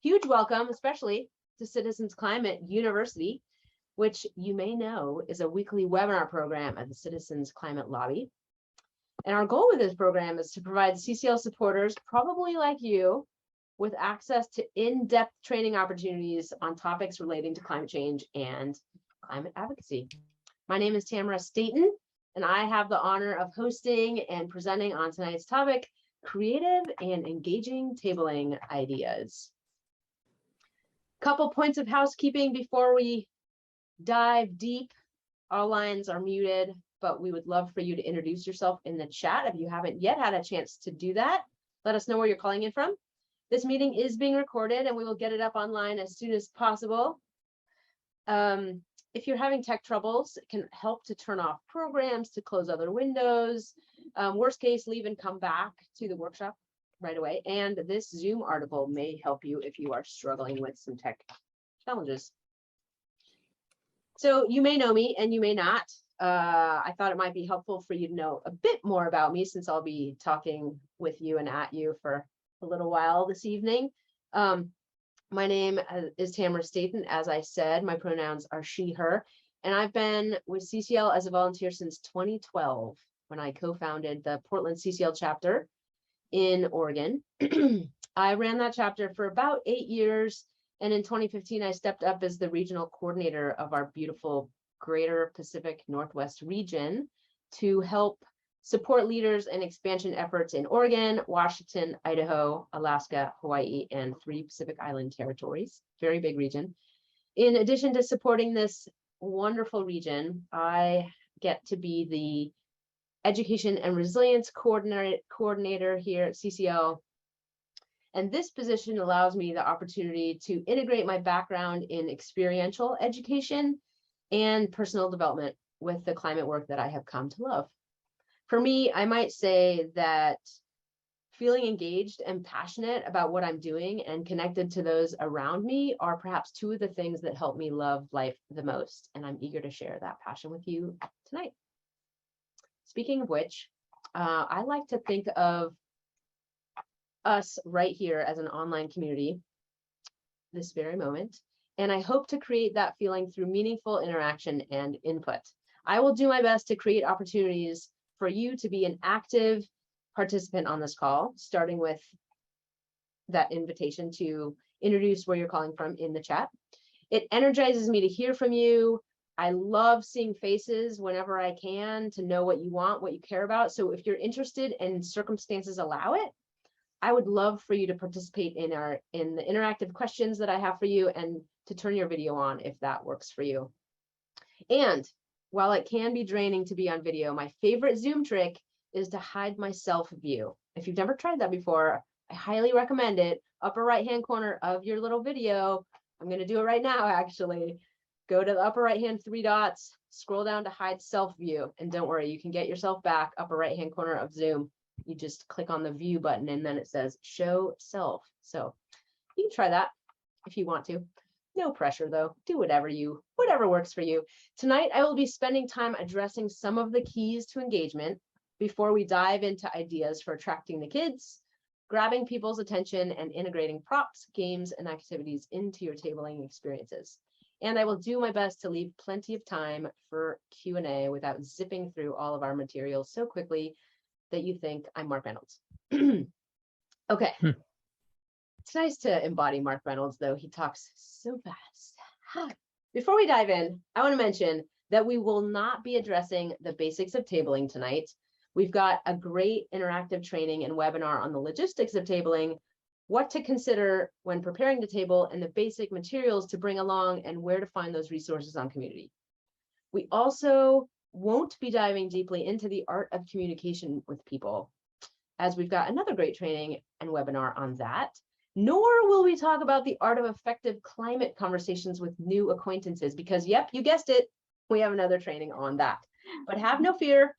huge welcome, especially to Citizens Climate University, which you may know is a weekly webinar program at the Citizens Climate Lobby. And our goal with this program is to provide CCL supporters, probably like you, with access to in-depth training opportunities on topics relating to climate change and climate advocacy. My name is Tamara Staton, and I have the honor of hosting and presenting on tonight's topic, creative and engaging tabling ideas. Couple points of housekeeping before we dive deep. All lines are muted, but we would love for you to introduce yourself in the chat. If you haven't yet had a chance to do that, let us know where you're calling in from. This meeting is being recorded and we will get it up online as soon as possible. If you're having tech troubles, it can help to turn off programs, to close other windows. Worst case, leave and come back to the workshop right away. And this Zoom article may help you if you are struggling with some tech challenges. So you may know me and you may not. I thought it might be helpful for you to know a bit more about me since I'll be talking with you and at you for a little while this evening. My name is Tamara Staton. As I said, my pronouns are she, her, and I've been with CCL as a volunteer since 2012 when I co-founded the Portland CCL chapter in Oregon. I ran that chapter for about 8 years, and in 2015, I stepped up as the regional coordinator of our beautiful Greater Pacific Northwest region to help support leaders and expansion efforts in Oregon, Washington, Idaho, Alaska, Hawaii, and 3 Pacific Island territories. Very big region. In addition to supporting this wonderful region, I get to be the Education and Resilience Coordinator here at CCL. And this position allows me the opportunity to integrate my background in experiential education and personal development with the climate work that I have come to love. For me, I might say that feeling engaged and passionate about what I'm doing and connected to those around me are perhaps 2 of the things that help me love life the most. And I'm eager to share that passion with you tonight. Speaking of which, I like to think of us right here as an online community this very moment. And I hope to create that feeling through meaningful interaction and input. I will do my best to create opportunities for you to be an active participant on this call, starting with that invitation to introduce where you're calling from in the chat. It energizes me to hear from you. I love seeing faces whenever I can to know what you want, what you care about. So if you're interested and circumstances allow it, I would love for you to participate in the interactive questions that I have for you and to turn your video on if that works for you. And while it can be draining to be on video, my favorite Zoom trick is to hide my self view. If you've never tried that before, I highly recommend it. Upper right-hand corner of your little video. I'm going to do it right now, actually. Go to the upper right-hand 3 dots, scroll down to hide self view. And don't worry, you can get yourself back upper right-hand corner of Zoom. You just click on the view button and then it says show self. So you can try that if you want to. No pressure though, do whatever works for you. Tonight, I will be spending time addressing some of the keys to engagement before we dive into ideas for attracting the kids, grabbing people's attention, and integrating props, games, and activities into your tabling experiences. And I will do my best to leave plenty of time for Q&A without zipping through all of our materials so quickly that you think I'm Mark Reynolds. Okay. It's nice to embody Mark Reynolds, though. He talks so fast. Before we dive in, I want to mention that we will not be addressing the basics of tabling tonight. We've got a great interactive training and webinar on the logistics of tabling, what to consider when preparing the table, and the basic materials to bring along and where to find those resources on Community. We also won't be diving deeply into the art of communication with people, as we've got another great training and webinar on that. Nor will we talk about the art of effective climate conversations with new acquaintances, because yep, you guessed it, we have another training on that. But have no fear,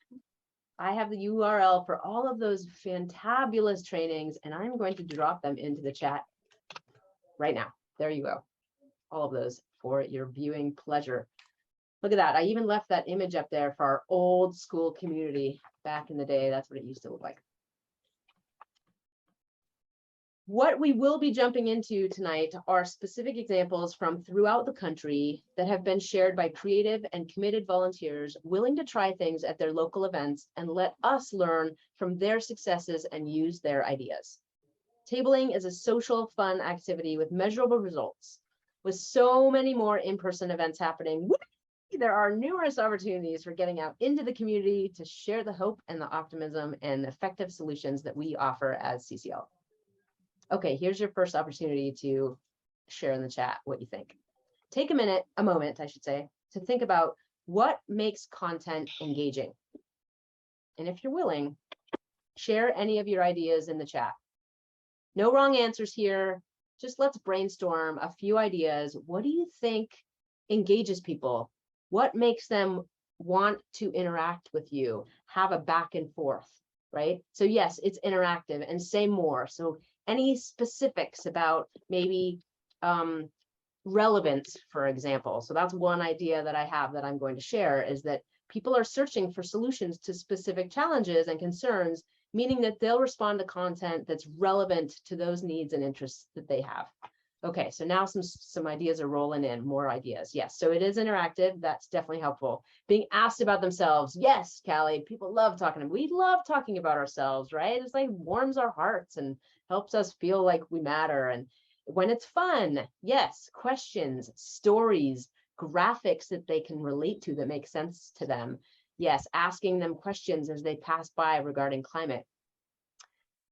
I have the URL for all of those fantabulous trainings, and I'm going to drop them into the chat right now. There you go. All of those for your viewing pleasure. Look at that. I even left that image up there for our old school community back in the day. That's what it used to look like. What we will be jumping into tonight are specific examples from throughout the country that have been shared by creative and committed volunteers willing to try things at their local events and let us learn from their successes and use their ideas. Tabling is a social, fun activity with measurable results. With so many more in-person events happening, there are numerous opportunities for getting out into the community to share the hope and the optimism and effective solutions that we offer as CCL. Okay, here's your first opportunity to share in the chat what you think. Take a moment, I should say, to think about what makes content engaging. And if you're willing, share any of your ideas in the chat. No wrong answers here. Just let's brainstorm a few ideas. What do you think engages people? What makes them want to interact with you, have a back and forth, right? So yes, it's interactive, and say more. So any specifics about maybe relevance, for example. So that's one idea that I have that I'm going to share, is that people are searching for solutions to specific challenges and concerns, meaning that they'll respond to content that's relevant to those needs and interests that they have. Okay, so now some ideas are rolling in, more ideas. Yes, so it is interactive. That's definitely helpful. Being asked about themselves. Yes, Callie, people love talking. We love talking about ourselves, right? It's like warms our hearts and helps us feel like we matter. And when it's fun, yes, questions, stories, graphics that they can relate to that make sense to them. Yes, asking them questions as they pass by regarding climate.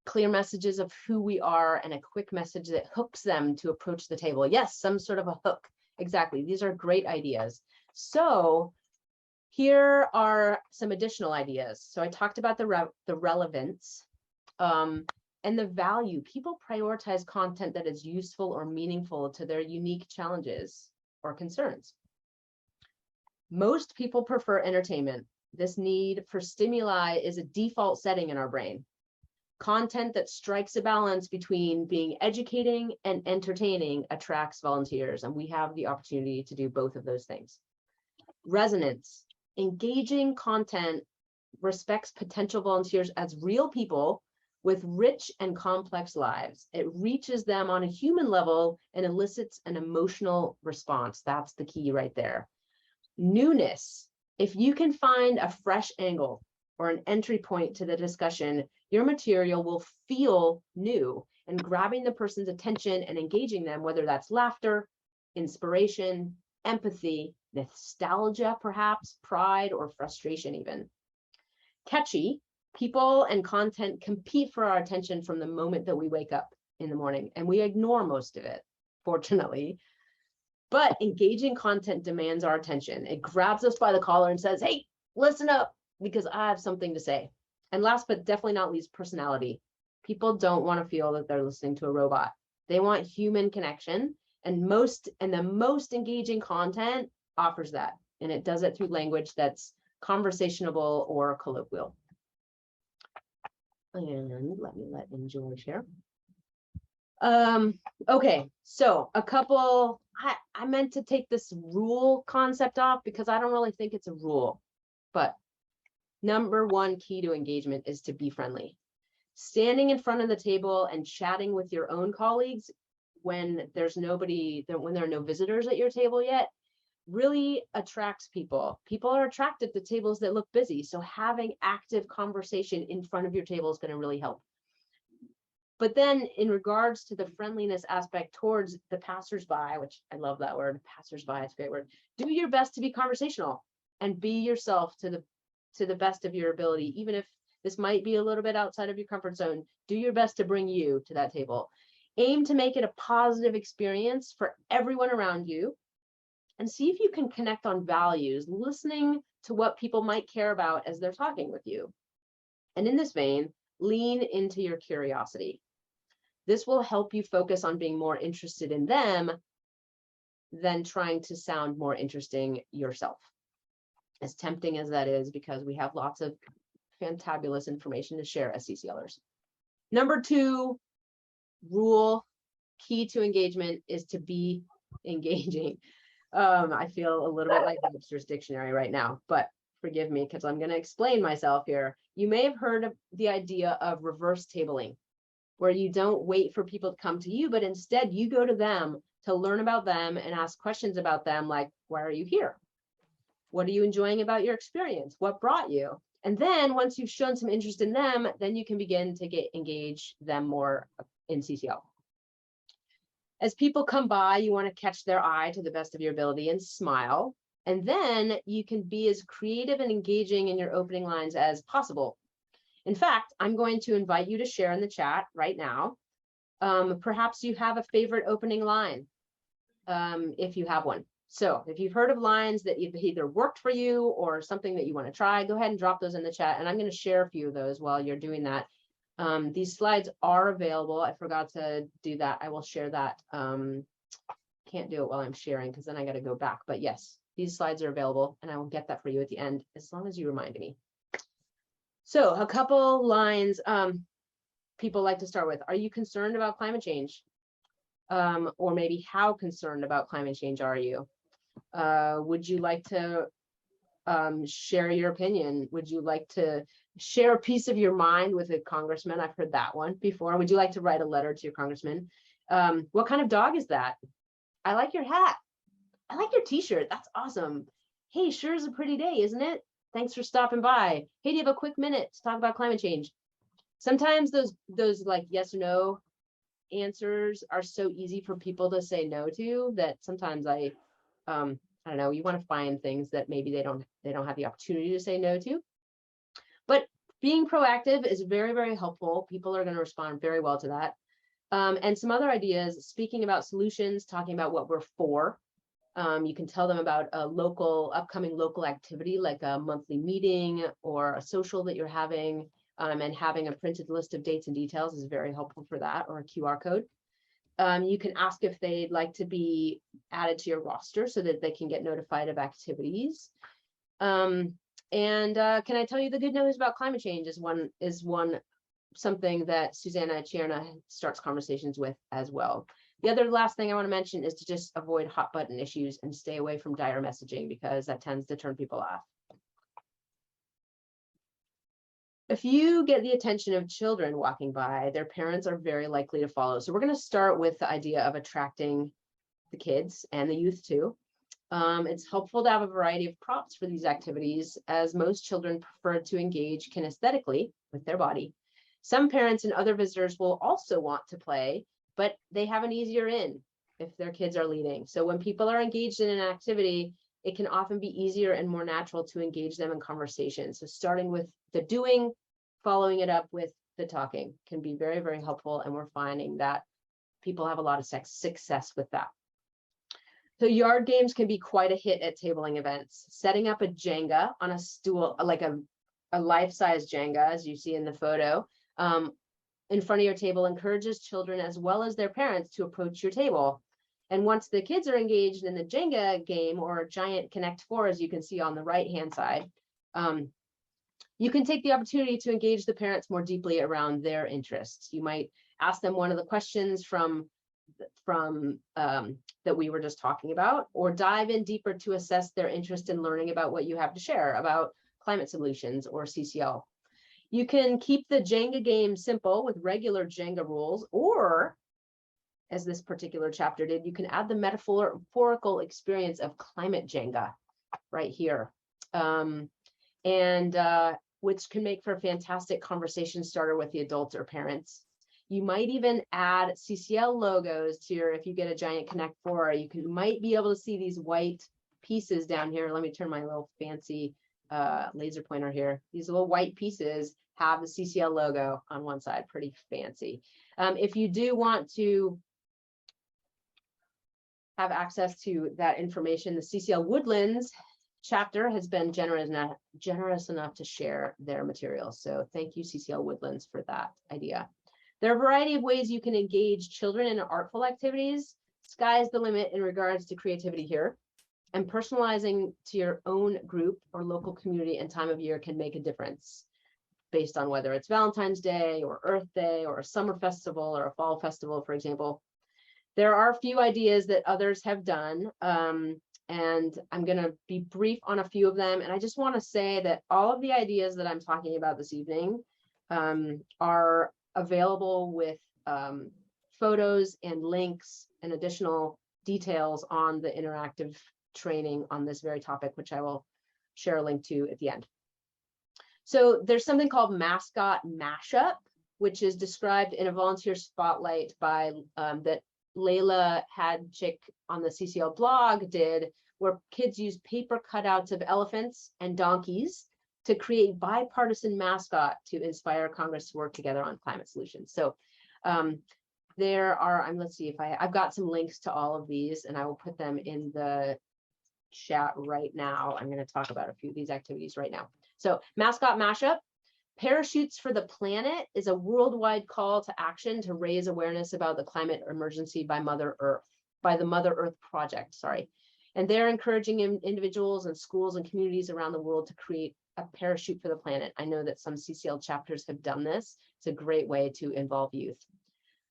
Clear messages of who we are and a quick message that hooks them to approach the table. Yes, some sort of a hook. Exactly. These are great ideas. So here are some additional ideas. So I talked about the relevance and the value. People prioritize content that is useful or meaningful to their unique challenges or concerns. Most people prefer entertainment. This need for stimuli is a default setting in our brain. Content that strikes a balance between being educating and entertaining attracts volunteers, and we have the opportunity to do both of those things. Resonance. Engaging content respects potential volunteers as real people with rich and complex lives. It reaches them on a human level and elicits an emotional response. That's the key right there. Newness. If you can find a fresh angle or an entry point to the discussion, your material will feel new, and grabbing the person's attention and engaging them, whether that's laughter, inspiration, empathy, nostalgia, perhaps, pride, or frustration even. Catchy. People and content compete for our attention from the moment that we wake up in the morning, and we ignore most of it, fortunately. But engaging content demands our attention. It grabs us by the collar and says, hey, listen up, because I have something to say. And last but definitely not least, personality. People don't want to feel that they're listening to a robot. They want human connection, and the most engaging content offers that. And it does it through language that's conversational or colloquial. And let Enjoy share. Okay, so a couple, I meant to take this rule concept off because I don't really think it's a rule, but number one key to engagement is to be friendly. Standing in front of the table and chatting with your own colleagues when there's nobody, when there are no visitors at your table yet, really attracts people. People are attracted to tables that look busy. So having active conversation in front of your table is going to really help. But then in regards to the friendliness aspect towards the passersby, which I love that word, passersby, it's a great word. Do your best to be conversational and be yourself to the best of your ability. Even if this might be a little bit outside of your comfort zone, do your best to bring you to that table. Aim to make it a positive experience for everyone around you, and see if you can connect on values, listening to what people might care about as they're talking with you. And in this vein, lean into your curiosity. This will help you focus on being more interested in them than trying to sound more interesting yourself. As tempting as that is, because we have lots of fantabulous information to share as CCLers. Number two rule, key to engagement, is to be engaging. I feel a little bit like Webster's dictionary right now, but forgive me because I'm going to explain myself here. You may have heard of the idea of reverse tabling. where you don't wait for people to come to you, but instead you go to them to learn about them and ask questions about them, like, why are you here? What are you enjoying about your experience? What brought you? And then once you've shown some interest in them, then you can begin to engage them more in CCL. As people come by, you want to catch their eye to the best of your ability and smile. And then you can be as creative and engaging in your opening lines as possible. In fact, I'm going to invite you to share in the chat right now. Perhaps you have a favorite opening line, if you have one. So if you've heard of lines that either worked for you or something that you want to try, go ahead and drop those in the chat. And I'm going to share a few of those while you're doing that. These slides are available. I forgot to do that. I will share that. Can't do it while I'm sharing because then I got to go back. But yes, these slides are available and I will get that for you at the end as long as you remind me. So a couple lines people like to start with. Are you concerned about climate change? Or maybe how concerned about climate change are you? Would you like to share your opinion? Would you like to share a piece of your mind with a congressman? I've heard that one before. Would you like to write a letter to your congressman? What kind of dog is that? I like your hat. I like your t-shirt. That's awesome. Hey, sure is a pretty day, isn't it? Thanks for stopping by. Hey, do you have a quick minute to talk about climate change? Sometimes those like yes or no answers are so easy for people to say no to that sometimes I don't know, you want to find things that maybe they don't have the opportunity to say no to. But being proactive is very, very helpful. People are going to respond very well to that. And some other ideas, speaking about solutions, talking about what we're for. You can tell them about a upcoming local activity, like a monthly meeting or a social that you're having, and having a printed list of dates and details is very helpful for that, or a QR code. You can ask if they'd like to be added to your roster so that they can get notified of activities. Can I tell you the good news about climate change is something that Susanna Cierna starts conversations with as well. The other last thing I want to mention is to just avoid hot button issues and stay away from dire messaging because that tends to turn people off. If you get the attention of children walking by, their parents are very likely to follow. So we're going to start with the idea of attracting the kids and the youth too. It's helpful to have a variety of props for these activities, as most children prefer to engage kinesthetically with their body. Some parents and other visitors will also want to play, but they have an easier in if their kids are leading. So when people are engaged in an activity, it can often be easier and more natural to engage them in conversation. So starting with the doing, following it up with the talking can be very, very helpful. And we're finding that people have a lot of success with that. So yard games can be quite a hit at tabling events. Setting up a Jenga on a stool, like a life-size Jenga, as you see in the photo, in front of your table encourages children as well as their parents to approach your table. And once the kids are engaged in the Jenga game or a giant Connect 4, as you can see on the right-hand side, you can take the opportunity to engage the parents more deeply around their interests. You might ask them one of the questions from that we were just talking about, or dive in deeper to assess their interest in learning about what you have to share about climate solutions or CCL. You can keep the Jenga game simple with regular Jenga rules, or as this particular chapter did, you can add the metaphorical experience of climate Jenga right here, which can make for a fantastic conversation starter with the adults or parents. You might even add CCL logos to your, if you get a giant Connect 4, you might be able to see these white pieces down here. Let me turn my little fancy laser pointer here. These little white pieces have the CCL logo on one side, pretty fancy. If you do want to have access to that information, the CCL Woodlands chapter has been generous enough to share their materials. So thank you, CCL Woodlands, for that idea. There are a variety of ways you can engage children in artful activities. Sky's the limit in regards to creativity here. And personalizing to your own group or local community and time of year can make a difference based on whether it's Valentine's Day or Earth Day or a summer festival or a fall festival, for example. There are a few ideas that others have done, and I'm going to be brief on a few of them. And I just want to say that all of the ideas that I'm talking about this evening are available with photos and links and additional details on the interactive training on this very topic, which I will share a link to at the end. So there's something called Mascot Mashup, which is described in a volunteer spotlight by that Layla Hadchick on the CCL blog did, where kids use paper cutouts of elephants and donkeys to create bipartisan mascot to inspire Congress to work together on climate solutions. So there are, let's see if I've got some links to all of these, and I will put them in the chat right now. I'm going to talk about a few of these activities right now. So Mascot Mashup, Parachutes for the Planet is a worldwide call to action to raise awareness about the climate emergency by the Mother Earth Project, sorry. And they're encouraging individuals and schools and communities around the world to create a parachute for the planet. I know that some CCL chapters have done this. It's a great way to involve youth.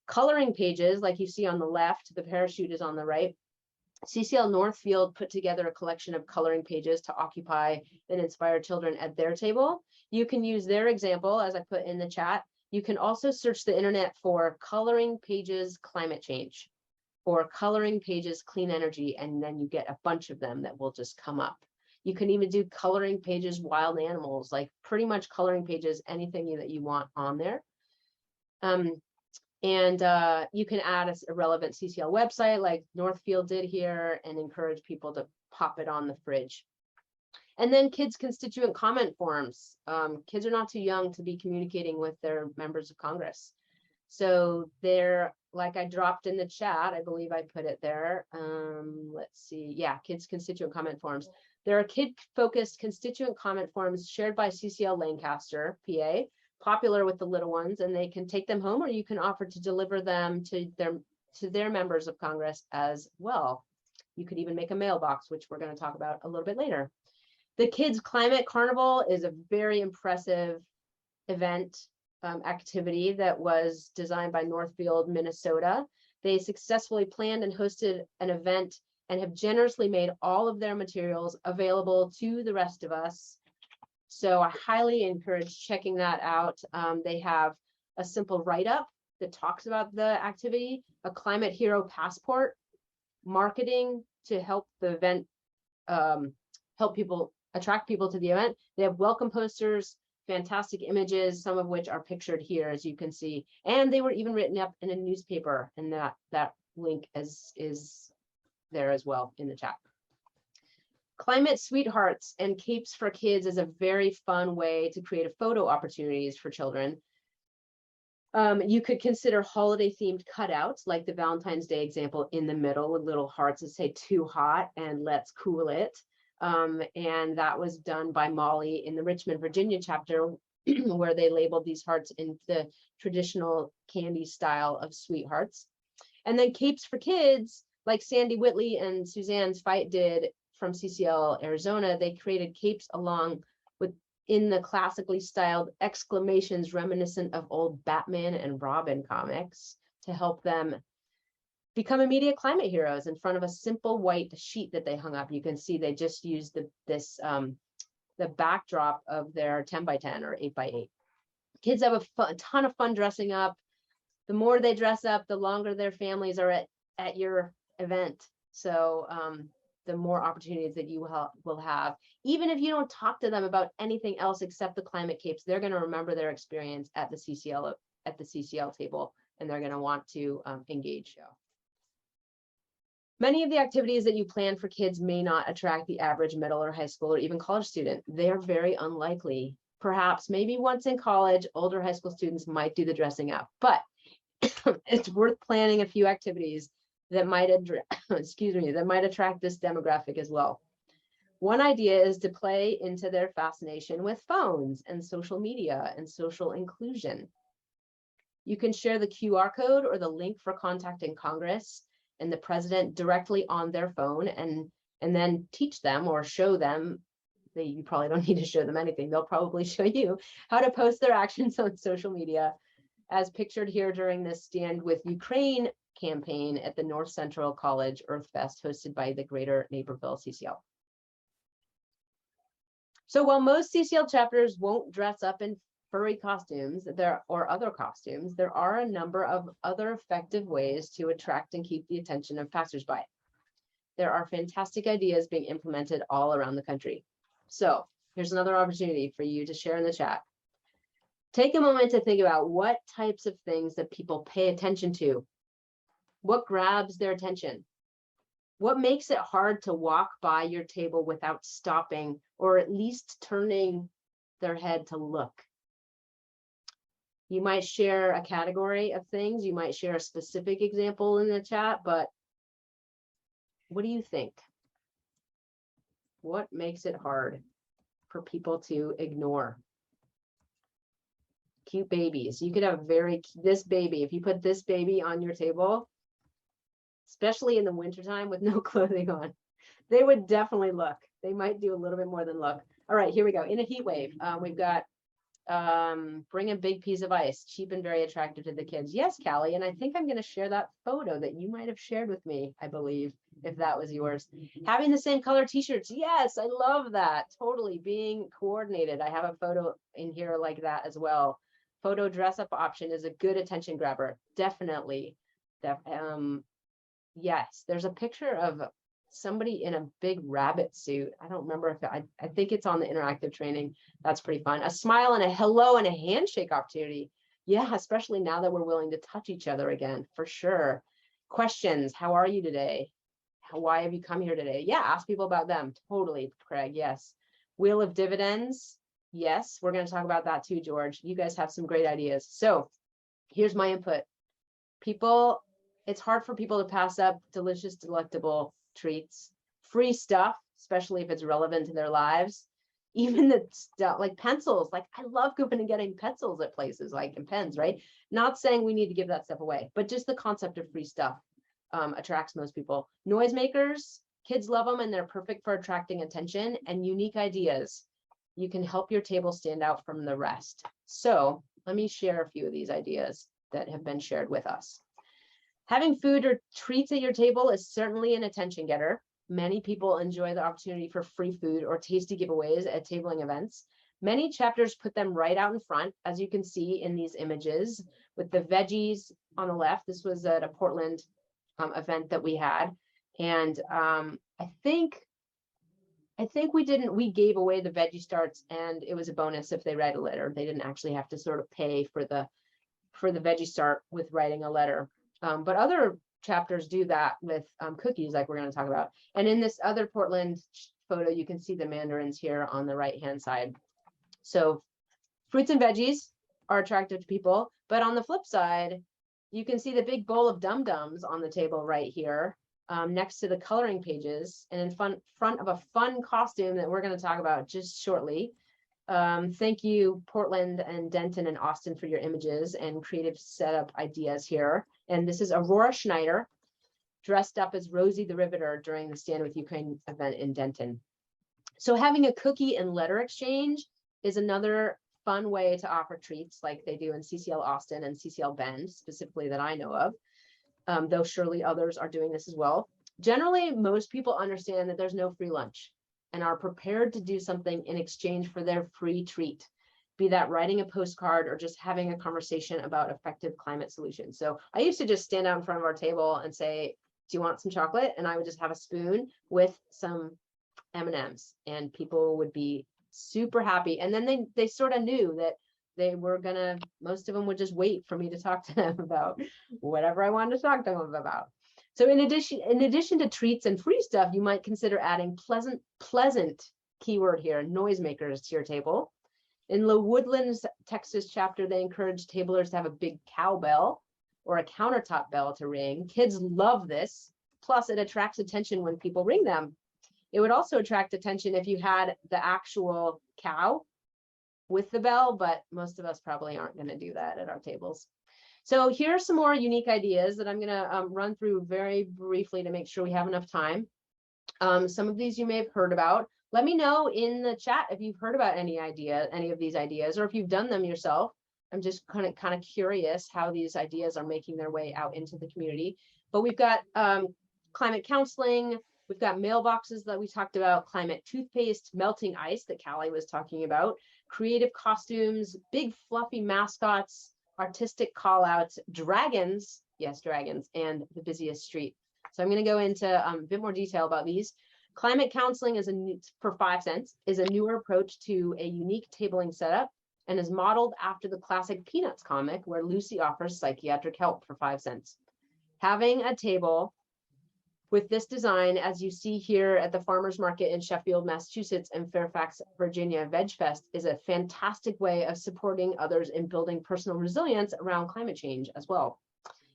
Coloring pages, like you see on the left, the parachute is on the right. CCL Northfield put together a collection of coloring pages to occupy and inspire children at their table. You can use their example, as I put in the chat. You can also search the internet for coloring pages climate change or coloring pages clean energy, and then you get a bunch of them that will just come up. You can even do coloring pages wild animals, like pretty much coloring pages anything that you want on there. You can add a relevant CCL website like Northfield did here and encourage people to pop it on the fridge. And then kids' constituent comment forms. Kids are not too young to be communicating with their members of Congress. So they're, like I dropped in the chat, I believe I put it there. Let's see, yeah, kids' constituent comment forms. There are kid-focused constituent comment forms shared by CCL Lancaster, PA, popular with the little ones, and they can take them home, or you can offer to deliver them to their members of Congress as well. You could even make a mailbox, which we're going to talk about a little bit later. The Kids Climate Carnival is a very impressive event activity that was designed by Northfield, Minnesota. They successfully planned and hosted an event and have generously made all of their materials available to the rest of us. So I highly encourage checking that out. They have a simple write-up that talks about the activity, a climate hero passport, marketing to help the event, attract people to the event. They have welcome posters, fantastic images, some of which are pictured here, as you can see. And they were even written up in a newspaper, and that link is there as well in the chat. Climate Sweethearts and Capes for Kids is a very fun way to create photo opportunities for children. You could consider holiday-themed cutouts, like the Valentine's Day example in the middle with little hearts that say "too hot" and "let's cool it." And that was done by Molly in the Richmond, Virginia chapter, where they labeled these hearts in the traditional candy style of sweethearts. And then Capes for Kids, like Sandy Whitley and Suzanne's Fight did from CCL Arizona, they created capes along with in the classically styled exclamations reminiscent of old Batman and Robin comics to help them become immediate climate heroes in front of a simple white sheet that they hung up. You can see they just used the backdrop of their 10x10 or 8x8. Kids have a ton of fun dressing up. The more they dress up, the longer their families are at your event. So the more opportunities that you will have. Even if you don't talk to them about anything else except the climate capes, they're going to remember their experience at the CCL table, and they're going to want to engage. Many of the activities that you plan for kids may not attract the average middle or high school or even college student. They're very unlikely. Perhaps maybe once in college, older high school students might do the dressing up, but it's worth planning a few activities that might that might attract this demographic as well. One idea is to play into their fascination with phones and social media and social inclusion. You can share the QR code or the link for contacting Congress and the president directly on their phone, and then teach them or show them. You probably don't need to show them anything. They'll probably show you how to post their actions on social media, as pictured here during this Stand with Ukraine campaign at the North Central College Earth Fest hosted by the Greater Naperville CCL. So while most CCL chapters won't dress up furry costumes or other costumes, there are a number of other effective ways to attract and keep the attention of passersby. There are fantastic ideas being implemented all around the country. So here's another opportunity for you to share in the chat. Take a moment to think about what types of things that people pay attention to. What grabs their attention? What makes it hard to walk by your table without stopping or at least turning their head to look? You might share a category of things. You might share a specific example in the chat, but what do you think? What makes it hard for people to ignore? Cute babies. You could have this baby. If you put this baby on your table, especially in the wintertime with no clothing on, they would definitely look. They might do a little bit more than look. All right, here we go. In a heat wave, we've got bring a big piece of ice, cheap and very attractive to the kids. Yes, Callie, and I think I'm going to share that photo that you might have shared with me, I believe, if that was yours. Having the same color t-shirts. Yes, I love that. Totally being coordinated. I have a photo in here like that as well. Photo dress up option is a good attention grabber. Definitely. Yes, there's a picture of somebody in a big rabbit suit. I don't remember if I think it's on the interactive training. That's pretty fun. A smile and a hello and a handshake opportunity. Yeah, especially now that we're willing to touch each other again, for sure. Questions. How are you today? Why have you come here today? Yeah, ask people about them. Totally, Craig. Yes. Wheel of dividends. Yes, we're going to talk about that too, George. You guys have some great ideas. So here's my input. People, it's hard for people to pass up delicious, delectable treats, free stuff, especially if it's relevant to their lives. Even the stuff like pencils, like I love going and getting pencils at places like and pens, right? Not saying we need to give that stuff away, but just the concept of free stuff attracts most people. Noisemakers, kids love them and they're perfect for attracting attention and unique ideas. You can help your table stand out from the rest. So let me share a few of these ideas that have been shared with us. Having food or treats at your table is certainly an attention getter. Many people enjoy the opportunity for free food or tasty giveaways at tabling events. Many chapters put them right out in front, as you can see in these images, with the veggies on the left. This was at a Portland event that we had. And I think we gave away the veggie starts and it was a bonus if they write a letter. They didn't actually have to sort of pay for the veggie start with writing a letter. But other chapters do that with cookies, like we're going to talk about. And in this other Portland photo, you can see the mandarins here on the right-hand side. So fruits and veggies are attractive to people. But on the flip side, you can see the big bowl of dum-dums on the table right here next to the coloring pages and in front of a fun costume that we're going to talk about just shortly. Thank you, Portland and Denton and Austin, for your images and creative setup ideas here. And this is Aurora Schneider dressed up as Rosie the Riveter during the Stand With Ukraine event in Denton. So having a cookie and letter exchange is another fun way to offer treats like they do in CCL Austin and CCL Bend, specifically that I know of, though surely others are doing this as well. Generally, most people understand that there's no free lunch and are prepared to do something in exchange for their free treat, be that writing a postcard or just having a conversation about effective climate solutions. So I used to just stand out in front of our table and say, do you want some chocolate? And I would just have a spoon with some M&Ms and people would be super happy. And then they sort of knew that they were gonna, most of them would just wait for me to talk to them about whatever I wanted to talk to them about. So in addition to treats and free stuff, you might consider adding pleasant keyword here, noisemakers to your table. In the Woodlands, Texas chapter, they encourage tablers to have a big cowbell or a countertop bell to ring. Kids love this. Plus, it attracts attention when people ring them. It would also attract attention if you had the actual cow with the bell, but most of us probably aren't going to do that at our tables. So here are some more unique ideas that I'm going to run through very briefly to make sure we have enough time. Some of these you may have heard about. Let me know in the chat if you've heard about any of these ideas, or if you've done them yourself. I'm just kind of curious how these ideas are making their way out into the community. But we've got climate counseling, We've got mailboxes that we talked about, climate toothpaste, melting ice that Callie was talking about, creative costumes, big fluffy mascots, artistic call outs, dragons, yes, dragons, and the busiest street. So I'm going to go into a bit more detail about these. Climate counseling is for 5 cents, is a newer approach to a unique tabling setup and is modeled after the classic Peanuts comic where Lucy offers psychiatric help for 5 cents. Having a table with this design, as you see here at the Farmers Market in Sheffield, Massachusetts, and Fairfax, Virginia Veg Fest, is a fantastic way of supporting others in building personal resilience around climate change as well.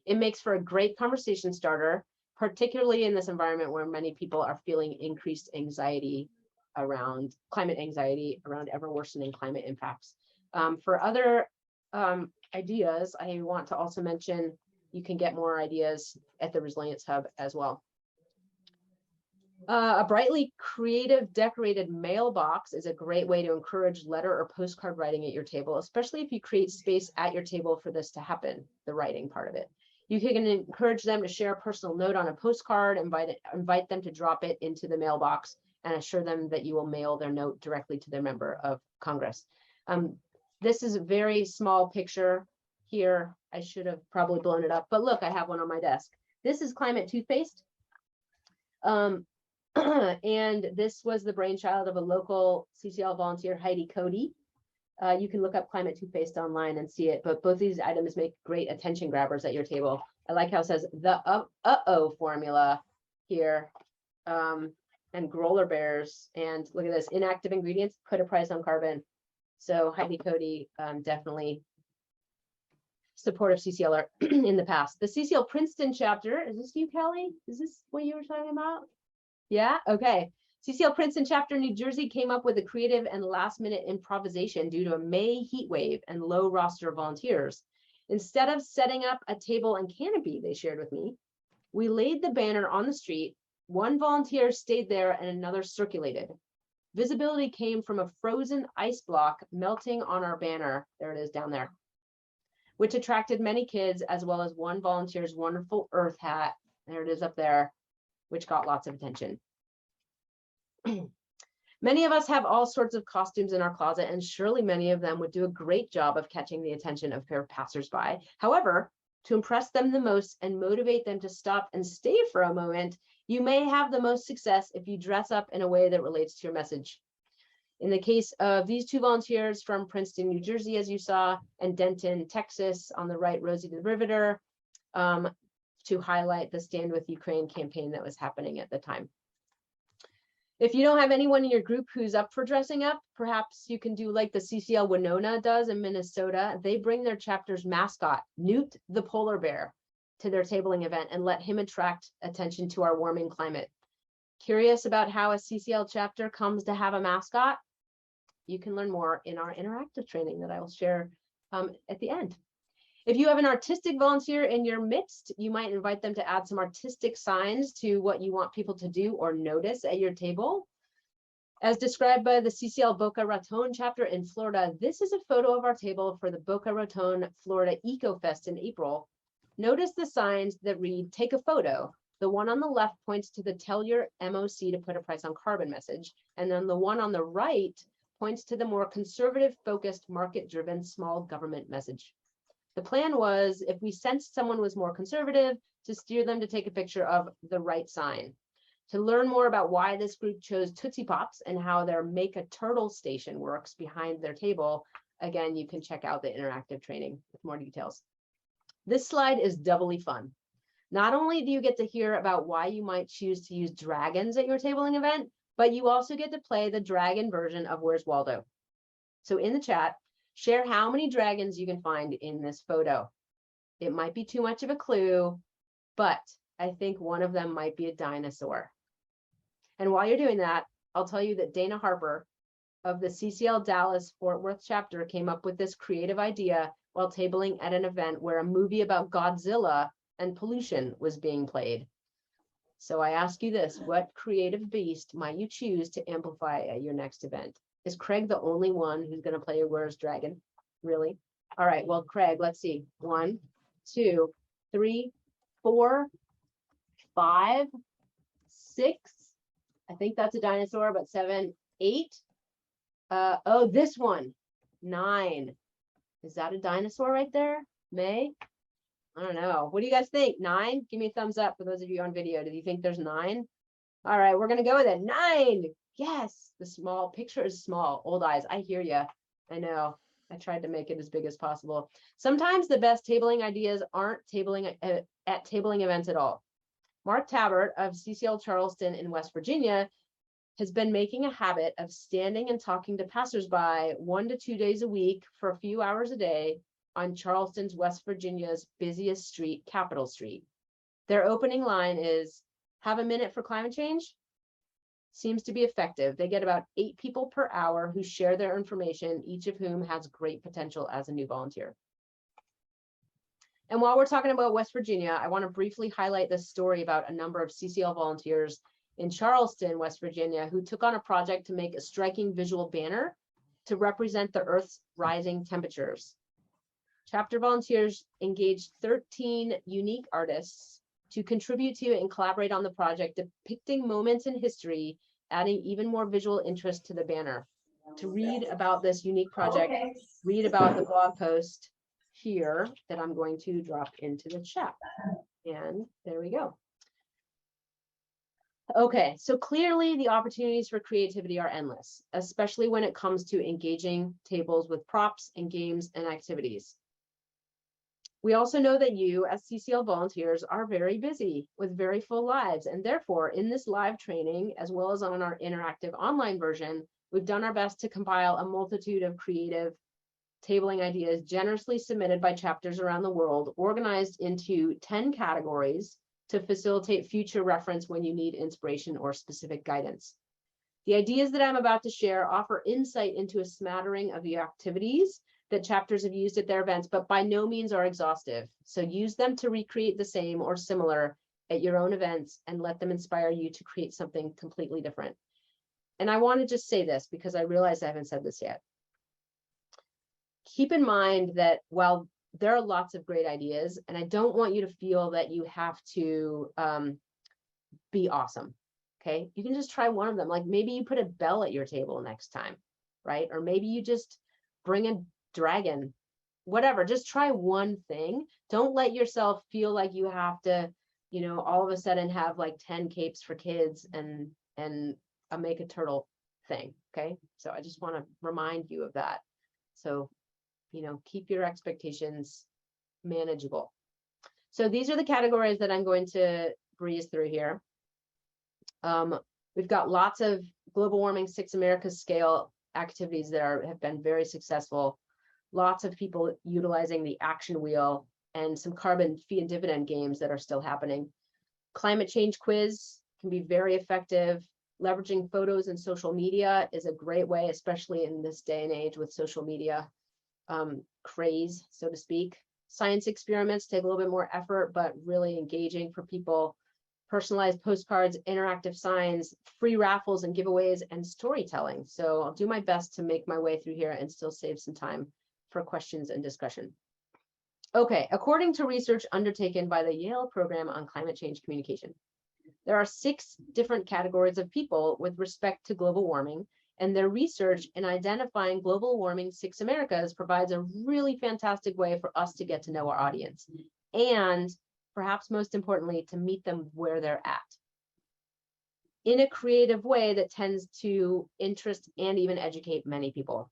It makes for a great conversation starter, particularly in this environment where many people are feeling increased anxiety around climate anxiety, around ever worsening climate impacts. For other ideas, I want to also mention you can get more ideas at the Resilience Hub as well. A brightly creative decorated mailbox is a great way to encourage letter or postcard writing at your table, especially if you create space at your table for this to happen, the writing part of it. You can encourage them to share a personal note on a postcard, invite them to drop it into the mailbox, and assure them that you will mail their note directly to their member of Congress. This is a very small picture here. I should have probably blown it up, but look, I have one on my desk. This is climate toothpaste. And this was the brainchild of a local CCL volunteer, Heidi Cody. You can look up climate toothpaste online and see it, but both these items make great attention grabbers at your table. I like how it says the uh-oh formula here, and growler bears, and look at this, inactive ingredients, put a price on carbon. So Heidi Cody, definitely supportive CCLer in the past. The CCL Princeton chapter, is this you, Kelly? Is this what you were talking about? Yeah, okay. CCL Princeton chapter New Jersey came up with a creative and last minute improvisation due to a May heat wave and low roster of volunteers. Instead of setting up a table and canopy, they shared with me, we laid the banner on the street. One volunteer stayed there and another circulated. Visibility came from a frozen ice block melting on our banner. There it is down there, which attracted many kids, as well as one volunteer's wonderful earth hat. There it is up there, which got lots of attention. Many of us have all sorts of costumes in our closet, and surely many of them would do a great job of catching the attention of passersby. However, to impress them the most and motivate them to stop and stay for a moment, you may have the most success if you dress up in a way that relates to your message. In the case of these two volunteers from Princeton, New Jersey, as you saw, and Denton, Texas, on the right, Rosie the Riveter, to highlight the Stand With Ukraine campaign that was happening at the time. If you don't have anyone in your group who's up for dressing up, perhaps you can do like the CCL Winona does in Minnesota. They bring their chapter's mascot, Newt the polar bear, to their tabling event and let him attract attention to our warming climate. Curious about how a CCL chapter comes to have a mascot? You can learn more in our interactive training that I will share at the end. If you have an artistic volunteer in your midst, you might invite them to add some artistic signs to what you want people to do or notice at your table. As described by the CCL Boca Raton chapter in Florida, this is a photo of our table for the Boca Raton, Florida Eco Fest in April. Notice the signs that read, take a photo. The one on the left points to the tell your MOC to put a price on carbon message. And then the one on the right points to the more conservative focused market-driven small government message. The plan was, if we sensed someone was more conservative, to steer them to take a picture of the right sign. To learn more about why this group chose Tootsie Pops and how their Make a Turtle station works behind their table, again, you can check out the interactive training with more details. This slide is doubly fun. Not only do you get to hear about why you might choose to use dragons at your tabling event, but you also get to play the dragon version of Where's Waldo. So in the chat, share how many dragons you can find in this photo. It might be too much of a clue, but I think one of them might be a dinosaur. And while you're doing that, I'll tell you that Dana Harper of the CCL Dallas Fort Worth chapter came up with this creative idea while tabling at an event where a movie about Godzilla and pollution was being played. So I ask you this, what creative beast might you choose to amplify at your next event? Is Craig the only one who's going to play a Where's Dragon? Really? All right, well, Craig, let's see. 1, 2, 3, 4, 5, 6, I think that's a dinosaur, but 7, 8. Oh, this one, 9. Is that a dinosaur right there? May? I don't know. What do you guys think? 9? Give me a thumbs up for those of you on video. Do you think there's 9? All right, we're gonna go with it. 9. Yes, the small picture is small. Old eyes. I hear you. I know. I tried to make it as big as possible. Sometimes the best tabling ideas aren't tabling at tabling events at all. Mark Tabbert of CCL Charleston in West Virginia has been making a habit of standing and talking to passersby 1 to 2 days a week for a few hours a day on Charleston's West Virginia's busiest street, Capitol Street. Their opening line is, "Have a minute for climate change?" Seems to be effective. They get about 8 people per hour who share their information, each of whom has great potential as a new volunteer. And while we're talking about West Virginia, I want to briefly highlight this story about a number of CCL volunteers in Charleston, West Virginia, who took on a project to make a striking visual banner to represent the Earth's rising temperatures. Chapter volunteers engaged 13 unique artists to contribute to and collaborate on the project, depicting moments in history, adding even more visual interest to the banner. To read about this unique project, read about the blog post here that I'm going to drop into the chat. And there we go. Okay, so clearly the opportunities for creativity are endless, especially when it comes to engaging tables with props and games and activities. We also know that you as CCL volunteers are very busy with very full lives, and therefore in this live training, as well as on our interactive online version, we've done our best to compile a multitude of creative tabling ideas generously submitted by chapters around the world, organized into 10 categories to facilitate future reference when you need inspiration or specific guidance. The ideas that I'm about to share offer insight into a smattering of the activities that chapters have used at their events, but by no means are exhaustive. So use them to recreate the same or similar at your own events and let them inspire you to create something completely different. And I want to just say this because I realize I haven't said this yet. Keep in mind that while there are lots of great ideas, and I don't want you to feel that you have to be awesome, okay? You can just try one of them. Like maybe you put a bell at your table next time, right? Or maybe you just bring a dragon, whatever, just try one thing. Don't let yourself feel like you have to, you know, all of a sudden have like 10 capes for kids and a make a turtle thing, okay? So I just want to remind you of that. So, you know, keep your expectations manageable. So these are the categories that I'm going to breeze through here. We've got lots of global warming 6 America's scale activities that have been very successful. Lots of people utilizing the action wheel and some carbon fee and dividend games that are still happening. Climate change quiz can be very effective. Leveraging photos and social media is a great way, especially in this day and age with social media craze, so to speak. Science experiments take a little bit more effort, but really engaging for people. Personalized postcards, interactive signs, free raffles and giveaways, and storytelling. So I'll do my best to make my way through here and still save some time for questions and discussion. Okay, according to research undertaken by the Yale Program on Climate Change Communication, there are 6 different categories of people with respect to global warming, and their research in identifying global warming 6 Americas provides a really fantastic way for us to get to know our audience, and perhaps most importantly, to meet them where they're at in a creative way that tends to interest and even educate many people.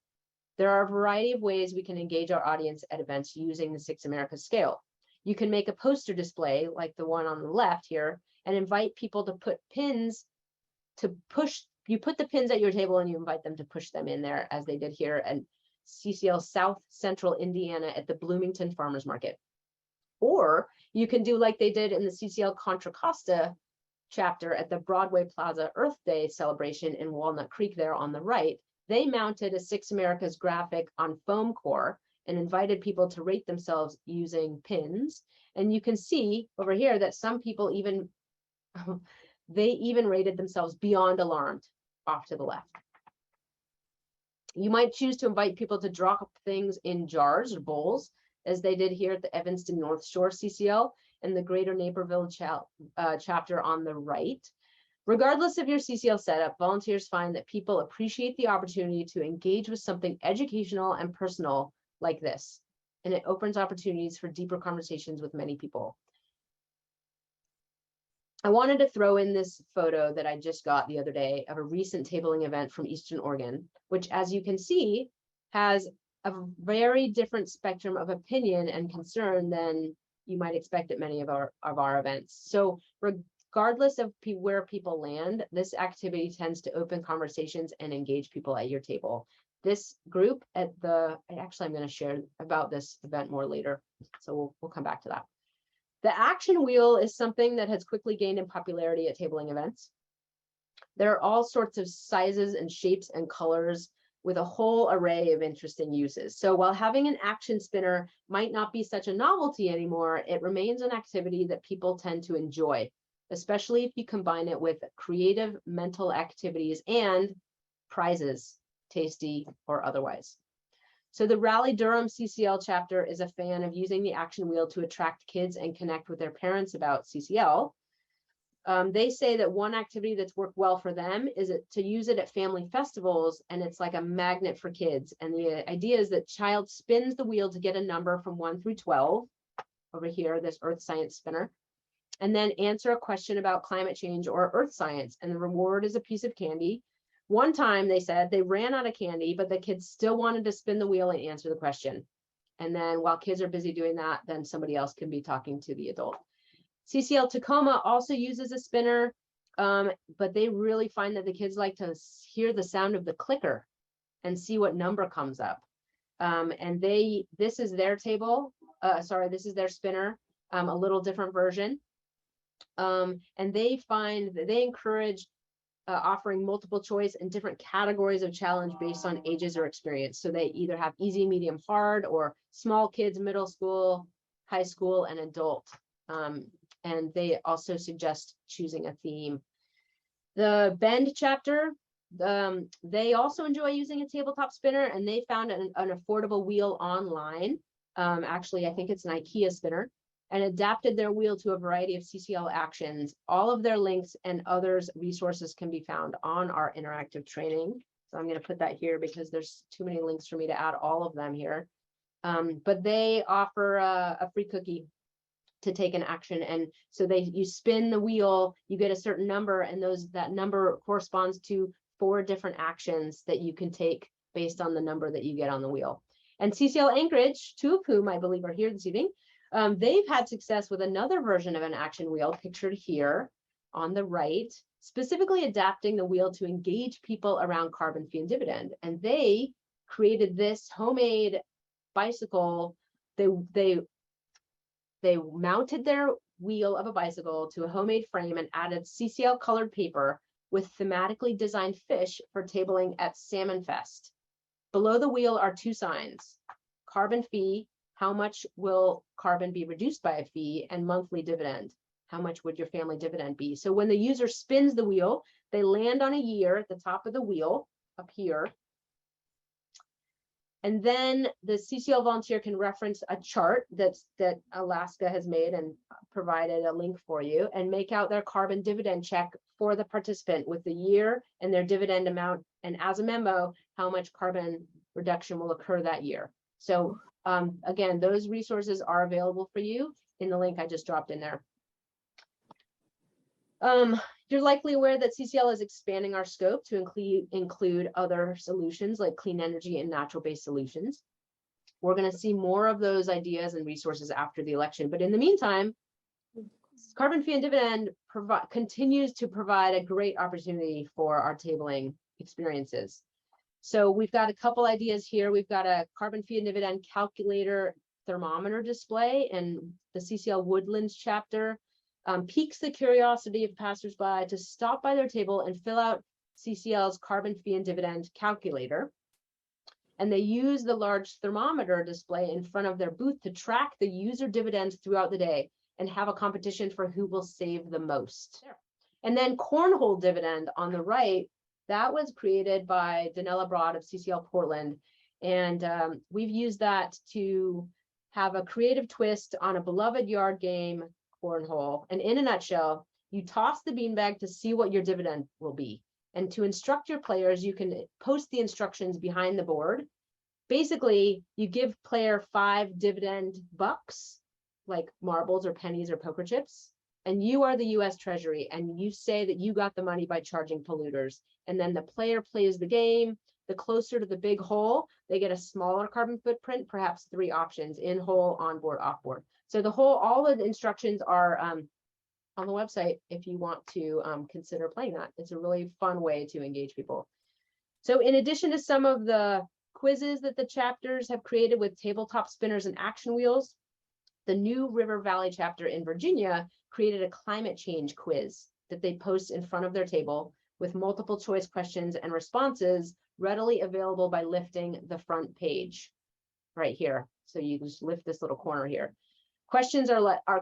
There are a variety of ways we can engage our audience at events using the 6 Americas scale. You can make a poster display like the one on the left here and invite people to put pins to push. You put the pins at your table and you invite them to push them in there, as they did here at CCL South Central Indiana at the Bloomington Farmers Market. Or you can do like they did in the CCL Contra Costa chapter at the Broadway Plaza Earth Day celebration in Walnut Creek there on the right. They mounted a 6 Americas graphic on foam core and invited people to rate themselves using pins. And you can see over here that some people even, they even rated themselves beyond alarmed off to the left. You might choose to invite people to drop things in jars or bowls, as they did here at the Evanston North Shore CCL and the Greater Naperville chapter on the right. Regardless of your CCL setup, volunteers find that people appreciate the opportunity to engage with something educational and personal like this, and it opens opportunities for deeper conversations with many people. I wanted to throw in this photo that I just got the other day of a recent tabling event from Eastern Oregon, which, as you can see, has a very different spectrum of opinion and concern than you might expect at many of our events. So regardless of where people land, this activity tends to open conversations and engage people at your table. This group at actually, I'm going to share about this event more later, so we'll come back to that. The action wheel is something that has quickly gained in popularity at tabling events. There are all sorts of sizes and shapes and colors with a whole array of interesting uses. So while having an action spinner might not be such a novelty anymore, it remains an activity that people tend to enjoy, especially if you combine it with creative mental activities and prizes, tasty or otherwise. So the Raleigh Durham CCL chapter is a fan of using the action wheel to attract kids and connect with their parents about CCL. They say that one activity that's worked well for them is to use it at family festivals, and it's like a magnet for kids. And the idea is that child spins the wheel to get a number from 1 through 12, over here, this earth science spinner, and then answer a question about climate change or earth science, and the reward is a piece of candy. One time they said they ran out of candy, but the kids still wanted to spin the wheel and answer the question. And then while kids are busy doing that, then somebody else can be talking to the adult. CCL Tacoma also uses a spinner, but they really find that the kids like to hear the sound of the clicker and see what number comes up. And this is their table, this is their spinner, a little different version. And they find that they encourage offering multiple choice and different categories of challenge based on ages or experience. So they either have easy, medium, hard, or small kids, middle school, high school, and adult. And they also suggest choosing a theme. The Bend chapter, they also enjoy using a tabletop spinner, and they found an affordable wheel online. Actually, I think it's an IKEA spinner, and adapted their wheel to a variety of CCL actions. All of their links and others resources can be found on our interactive training. So I'm going to put that here because there's too many links for me to add all of them here. But they offer a free cookie to take an action. And so you spin the wheel, you get a certain number, and that number corresponds to 4 different actions that you can take based on the number that you get on the wheel. And CCL Anchorage, 2 of whom I believe are here this evening, they've had success with another version of an action wheel pictured here on the right, specifically adapting the wheel to engage people around carbon fee and dividend. And they created this homemade bicycle. They mounted their wheel of a bicycle to a homemade frame and added CCL colored paper with thematically designed fish for tabling at Salmon Fest. Below the wheel are 2 signs: carbon fee, how much will carbon be reduced by a fee, and monthly dividend, how much would your family dividend be? So when the user spins the wheel, they land on a year at the top of the wheel up here. And then the CCL volunteer can reference a chart that Alaska has made and provided a link for you, and make out their carbon dividend check for the participant with the year and their dividend amount, and as a memo, how much carbon reduction will occur that year. So again, those resources are available for you in the link I just dropped in there. You're likely aware that CCL is expanding our scope to include other solutions like clean energy and natural-based solutions. We're going to see more of those ideas and resources after the election. But in the meantime, carbon fee and dividend continues to provide a great opportunity for our tabling experiences. So we've got a couple ideas here. We've got a carbon fee and dividend calculator thermometer display, and the CCL Woodlands chapter piques the curiosity of passersby to stop by their table and fill out CCL's carbon fee and dividend calculator. And they use the large thermometer display in front of their booth to track the user dividends throughout the day and have a competition for who will save the most. And then cornhole dividend on the right, that was created by Danella Broad of CCL Portland. And we've used that to have a creative twist on a beloved yard game, cornhole. And in a nutshell, You toss the beanbag to see what your dividend will be. And to instruct your players, you can post the instructions behind the board. Basically, you give player 5 dividend bucks, like marbles or pennies or poker chips, and you are the US Treasury, and you say that you got the money by charging polluters. And then the player plays the game. The closer to the big hole, they get a smaller carbon footprint, perhaps 3 options: in hole, on board, off board. So all of the instructions are on the website if you want to consider playing that. It's a really fun way to engage people. So in addition to some of the quizzes that the chapters have created with tabletop spinners and action wheels, the new River Valley chapter in Virginia created a climate change quiz that they post in front of their table with multiple choice questions and responses readily available by lifting the front page right here. So you just lift this little corner here. Questions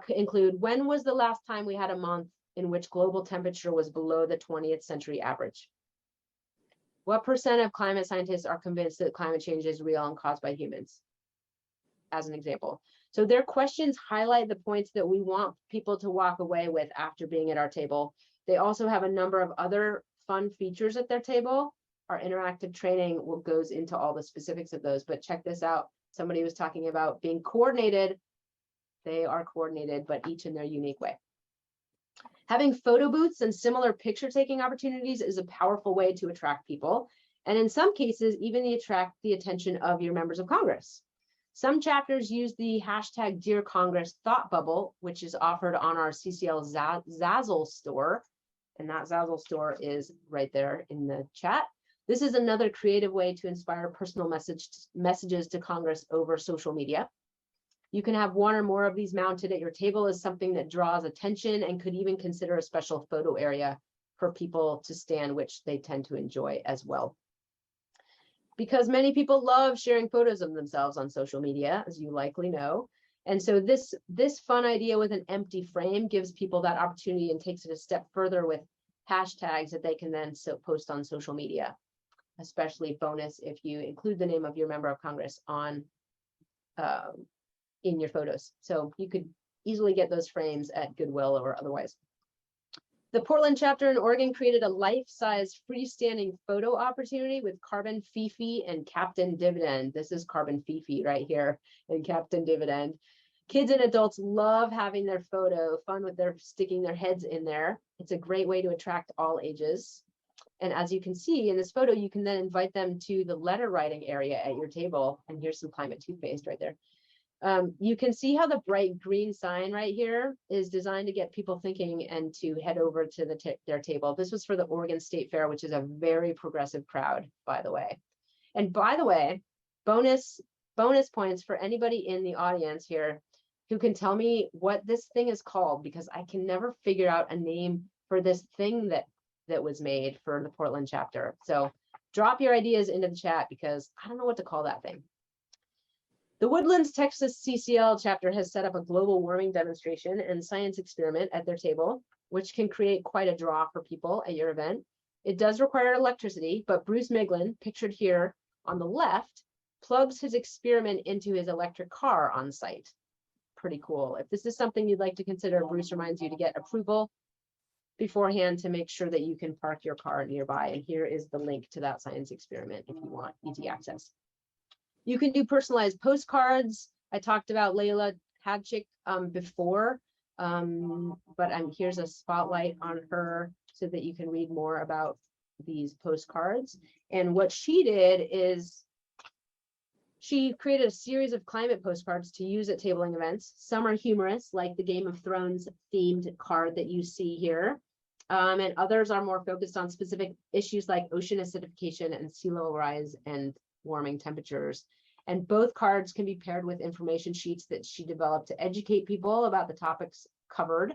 include: when was the last time we had a month in which global temperature was below the 20th century average? What % of climate scientists are convinced that climate change is real and caused by humans? As an example. So their questions highlight the points that we want people to walk away with after being at our table. They also have a number of other fun features at their table. Our interactive training goes into all the specifics of those, but check this out. Somebody was talking about being coordinated. They are coordinated, but each in their unique way. Having photo booths and similar picture taking opportunities is a powerful way to attract people, and in some cases, even attract the attention of your members of Congress. Some chapters use the hashtag Dear Congress thought bubble, which is offered on our CCL Zazzle store, and that Zazzle store is right there in the chat. This is another creative way to inspire personal messages to Congress over social media. You can have one or more of these mounted at your table as something that draws attention, and could even consider a special photo area for people to stand, which they tend to enjoy as well. Because many people love sharing photos of themselves on social media, as you likely know. And so this fun idea with an empty frame gives people that opportunity and takes it a step further with hashtags that they can then post on social media, especially bonus if you include the name of your member of Congress on in your photos. So you could easily get those frames at Goodwill or otherwise. The Portland chapter in Oregon created a life-size freestanding photo opportunity with Carbon Fifi and Captain Dividend. This is Carbon Fifi right here and Captain Dividend. Kids and adults love having their photo, fun with their sticking their heads in there. It's a great way to attract all ages. And as you can see in this photo, you can then invite them to the letter writing area at your table. And here's some climate toothpaste right there. You can see how the bright green sign right here is designed to get people thinking and to head over to their table. This was for the Oregon State Fair, which is a very progressive crowd, by the way. And by the way, bonus points for anybody in the audience here who can tell me what this thing is called, because I can never figure out a name for this thing that was made for the Portland chapter. So drop your ideas into the chat, because I don't know what to call that thing. The Woodlands, Texas CCL chapter has set up a global warming demonstration and science experiment at their table, which can create quite a draw for people at your event. It does require electricity, but Bruce Miglin, pictured here on the left, plugs his experiment into his electric car on site. Pretty cool. If this is something you'd like to consider, Bruce reminds you to get approval beforehand to make sure that you can park your car nearby. And here is the link to that science experiment if you want easy access. You can do personalized postcards. I talked about Layla Hadchik before, but here's a spotlight on her so that you can read more about these postcards. And what she did is she created a series of climate postcards to use at tabling events. Some are humorous, like the Game of Thrones themed card that you see here. And others are more focused on specific issues like ocean acidification and sea level rise and warming temperatures. And both cards can be paired with information sheets that she developed to educate people about the topics covered.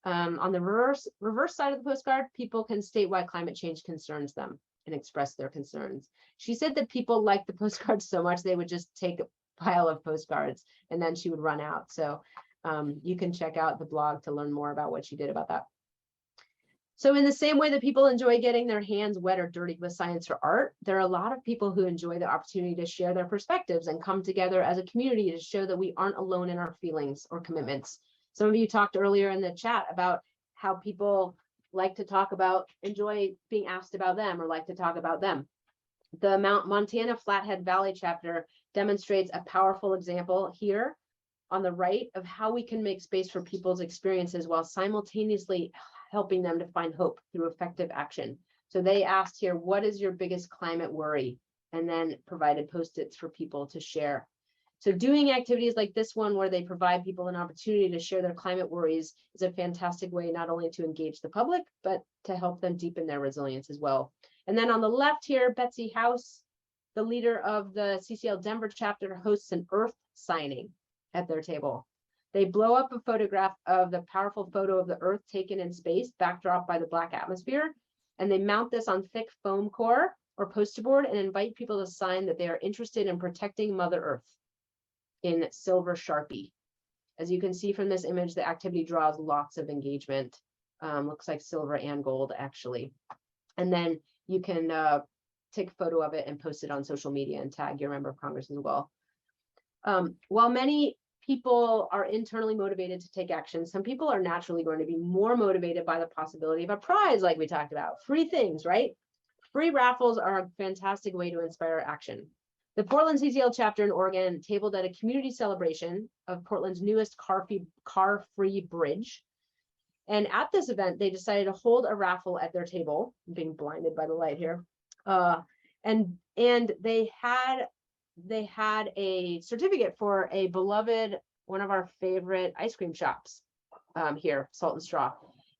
On the reverse side of the postcard, people can state why climate change concerns them and express their concerns. She said that people liked the postcards so much they would just take a pile of postcards and then she would run out. So you can check out the blog to learn more about what she did about that. So in the same way that people enjoy getting their hands wet or dirty with science or art, there are a lot of people who enjoy the opportunity to share their perspectives and come together as a community to show that we aren't alone in our feelings or commitments. Some of you talked earlier in the chat about how people like to talk about, enjoy being asked about them or like to talk about them. The Montana Flathead Valley chapter demonstrates a powerful example here on the right of how we can make space for people's experiences while simultaneously helping them to find hope through effective action. So they asked here, what is your biggest climate worry? And then provided Post-its for people to share. So doing activities like this one, where they provide people an opportunity to share their climate worries, is a fantastic way not only to engage the public, but to help them deepen their resilience as well. And then on the left here, Betsy House, the leader of the CCL Denver chapter, hosts an Earth signing at their table. They blow up a photograph of the powerful photo of the Earth taken in space, backdrop by the black atmosphere, and they mount this on thick foam core or poster board and invite people to sign that they are interested in protecting Mother Earth in silver Sharpie. As you can see from this image, the activity draws lots of engagement. Looks like silver and gold, actually. And then you can take a photo of it and post it on social media and tag your member of Congress as well. While many people are internally motivated to take action, some people are naturally going to be more motivated by the possibility of a prize, like we talked about. Free things, right? Free raffles are a fantastic way to inspire action. The Portland CCL chapter in Oregon tabled at a community celebration of Portland's newest car-free bridge. And at this event, they decided to hold a raffle at their table. I'm being blinded by the light here. And they had a certificate for a beloved, one of our favorite ice cream shops here, Salt and Straw.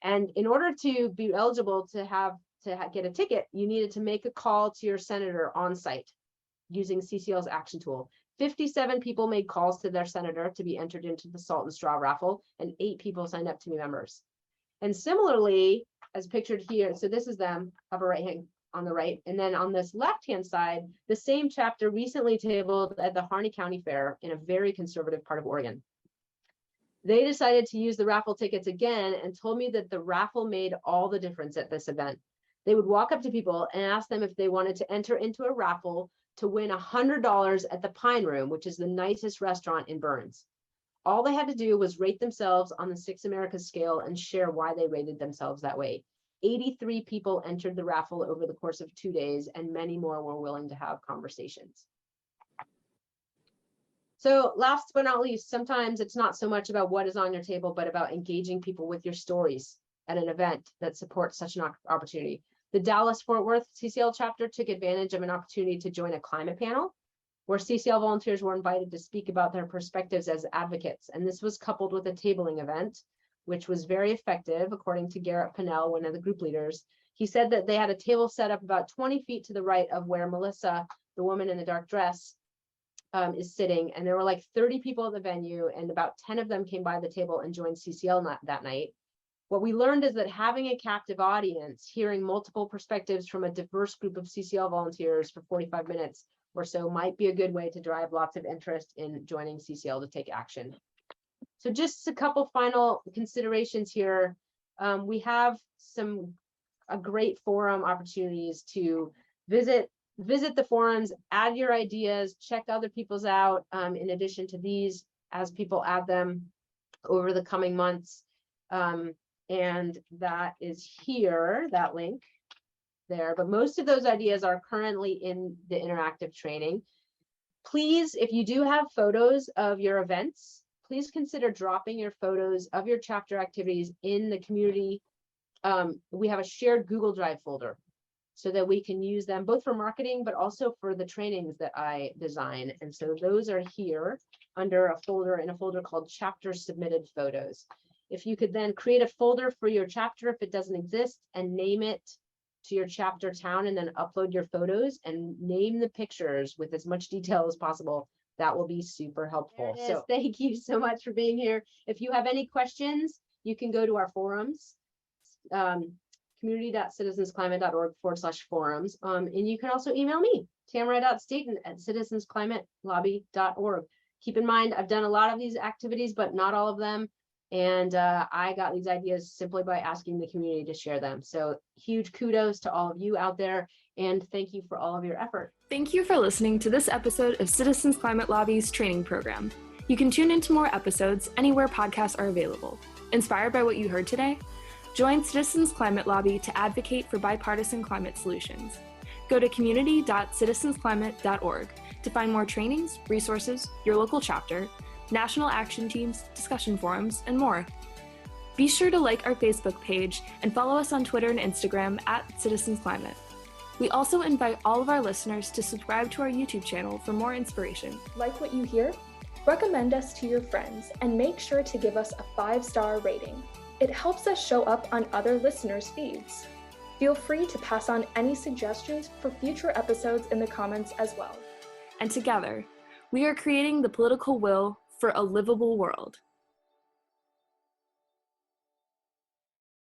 And in order to be eligible to get a ticket, you needed to make a call to your senator on site using CCL's action tool. 57 people made calls to their senator to be entered into the Salt and Straw raffle, and 8 people signed up to be members. And similarly, as pictured here, so this is them, upper right hand on the right, and then on this left-hand side, the same chapter recently tabled at the Harney County Fair in a very conservative part of Oregon. They decided to use the raffle tickets again and told me that the raffle made all the difference at this event. They would walk up to people and ask them if they wanted to enter into a raffle to win $100 at the Pine Room, which is the nicest restaurant in Burns. All they had to do was rate themselves on the Six Americas scale and share why they rated themselves that way. 83 people entered the raffle over the course of 2 days, and many more were willing to have conversations. So last but not least, sometimes it's not so much about what is on your table, but about engaging people with your stories at an event that supports such an opportunity. The Dallas-Fort Worth CCL chapter took advantage of an opportunity to join a climate panel where CCL volunteers were invited to speak about their perspectives as advocates. And this was coupled with a tabling event, which was very effective, according to Garrett Pinnell, one of the group leaders. He said that they had a table set up about 20 feet to the right of where Melissa, the woman in the dark dress, is sitting. And there were like 30 people at the venue, and about 10 of them came by the table and joined CCL that night. What we learned is that having a captive audience, hearing multiple perspectives from a diverse group of CCL volunteers for 45 minutes or so might be a good way to drive lots of interest in joining CCL to take action. So just a couple final considerations here. We have a great forum opportunities to visit the forums, add your ideas, check other people's out, in addition to these as people add them over the coming months. And that is here, that link there. But most of those ideas are currently in the interactive training. Please, if you do have photos of your events, please consider dropping your photos of your chapter activities in the community. We have a shared Google Drive folder so that we can use them both for marketing, but also for the trainings that I design. And so those are here under a folder, in a folder called Chapter Submitted Photos. If you could then create a folder for your chapter if it doesn't exist and name it to your chapter town, and then upload your photos and name the pictures with as much detail as possible, that will be super helpful. So thank you so much for being here. If you have any questions, you can go to our forums, community.citizensclimate.org/forums. And you can also email me, tamara.staton@citizensclimatelabbey.org. Keep in mind, I've done a lot of these activities, but not all of them. And I got these ideas simply by asking the community to share them. So huge kudos to all of you out there, and thank you for all of your effort. Thank you for listening to this episode of Citizens Climate Lobby's training program. You can tune into more episodes anywhere podcasts are available. Inspired by what you heard today? Join Citizens Climate Lobby to advocate for bipartisan climate solutions. Go to community.citizensclimate.org to find more trainings, resources, your local chapter, national action teams, discussion forums, and more. Be sure to like our Facebook page and follow us on Twitter and Instagram @CitizensClimate. We also invite all of our listeners to subscribe to our YouTube channel for more inspiration. Like what you hear? Recommend us to your friends and make sure to give us a 5-star rating. It helps us show up on other listeners' feeds. Feel free to pass on any suggestions for future episodes in the comments as well. And together, we are creating the political will for a livable world.